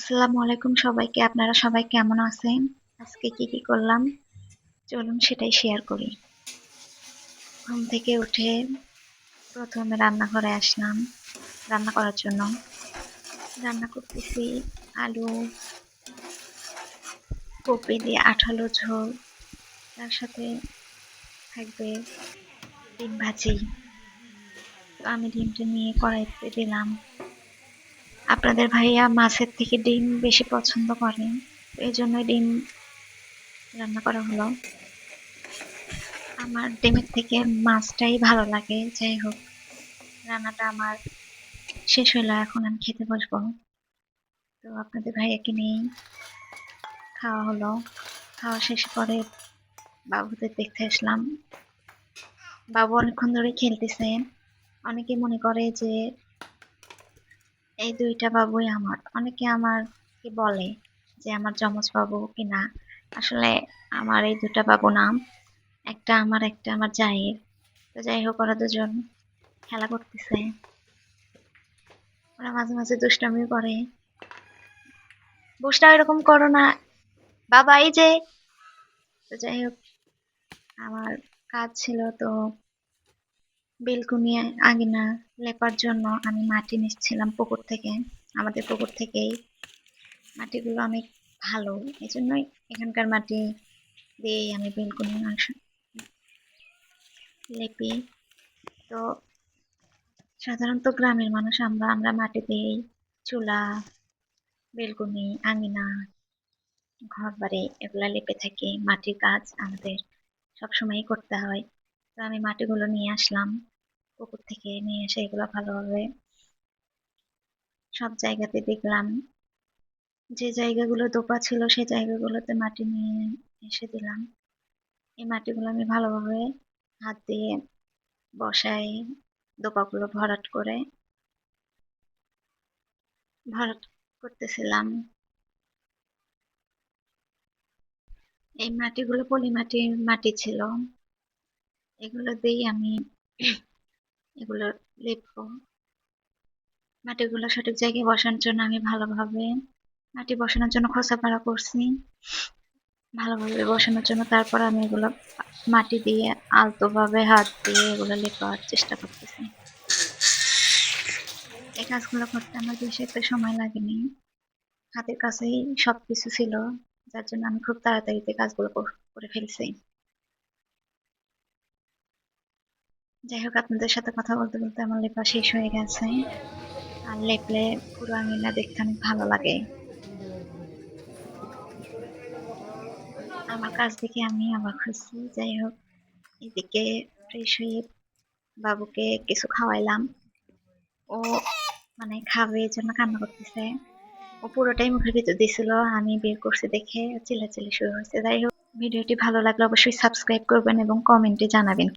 আসসালামু আলাইকুম সবাইকে। আপনারা সবাই কেমন আছেন? আজকে কি করলাম চলুন সেটাই শেয়ার করি। ঘুম থেকে উঠে প্রথমে রান্নাঘরে আসলাম রান্না করার জন্য। রান্না করতেছি আলু, কপি দিয়ে আঠালো ঝোল, তার সাথে থাকবে ডিম ভাজি। তো আমি ডিমটা নিয়ে কড়াইতে দিলাম। আপনাদের ভাইয়া মাছের থেকে ডিম বেশি পছন্দ করে, তো এই জন্যই ডিম রান্না করা হলো। আমার ডিমের থেকে মাছটাই ভালো লাগে। যাই হোক, রান্নাটা আমার শেষ হলো, এখন আমি খেতে বসবো। তো আপনাদের ভাইয়াকে নিয়েই খাওয়া হলো। খাওয়া শেষ করে বাবুদের দেখতে আসলাম। বাবু অনেকক্ষণ ধরে খেলতেছে। অনেকে মনে করে যে এই দুইটা বাবুই আমার, অনেকে আমাকে বলে যে আমার যমজ বাবু কিনা। আসলে আমার এই দুটা বাবু নাম, একটা আমার একটা আমার জায়ের। তো যাই হোক, ওরা দুজন খেলা করতেছে। ওরা মাঝে মাঝে দুষ্টামিও করে। বসটা এরকম করো না বাবা, এই যে। তো যাই হোক, আমার কাজ ছিল, তো বেলকুনি আঙিনা লেপার জন্য আমি মাটি নিচ্ছিলাম পুকুর থেকে। আমাদের পুকুর থেকেই মাটিগুলো অনেক ভালো, এই জন্যই এখানকার মাটি দিয়েই আমি বেলকুনি অংশ লেপি। তো সাধারণত গ্রামের মানুষ আমরা আমরা মাটি দিয়েই চুলা, বেলকুনি, আঙিনা, ঘর বাড়ি এগুলা লেপে থাকি। মাটির কাজ আমাদের সবসময়ই করতে হয়। তো আমি মাটিগুলো নিয়ে আসলাম পুকুর থেকে, নিয়ে এসে এগুলো ভালোভাবে সব জায়গাতে দেখলাম। যে জায়গাগুলো দোপা ছিল সেই জায়গাগুলোতে মাটি নিয়ে এসে দিলাম। এই মাটিগুলো আমি ভালোভাবে হাত দিয়ে বসাই, দোপাগুলো ভরাট করতেছিলাম। এই মাটিগুলো পলি মাটির মাটি ছিল, এগুলো দিয়েই আমি এগুলো লিখবো। মাটিগুলো সঠিক জায়গায় বসানোর জন্য আমি ভালোভাবে মাটি বসানোর জন্য খোঁচাপাড়া করছি, ভালোভাবে বসানোর জন্য। তারপর আমি এগুলো মাটি দিয়ে আলতো ভাবে হাত দিয়ে এগুলো লেপার চেষ্টা করতেছি। এই কাজগুলো করতে আমার বেশি একটা সময় লাগেনি, হাতের কাছেই সবকিছু ছিল, যার জন্য আমি খুব তাড়াতাড়িতে কাজগুলো করে ফেলছি। যাই হোক, আপনাদের সাথে কথা বলতে বলতে আমার লেপা শেষ হয়ে গেছে। আর লেপলে পুরো আঙিনা দেখতে অনেক ভালো লাগে। আমার কাজ দেখে আমি অবাক হয়েছি। যাই হোক, এদিকে ফ্রেশ হয়ে বাবুকে কিছু খাওয়াইলাম। ও মানে খাবে এই জন্য কান্না করতেছে। ও পুরোটাই মুখের ভিতর দিছিল, আমি বের করছি দেখে চিল্লাচিল্লি শুরু হয়েছে। যাই হোক, ভিডিওটি ভালো লাগলে অবশ্যই সাবস্ক্রাইব করবেন এবং কমেন্টে জানাবেন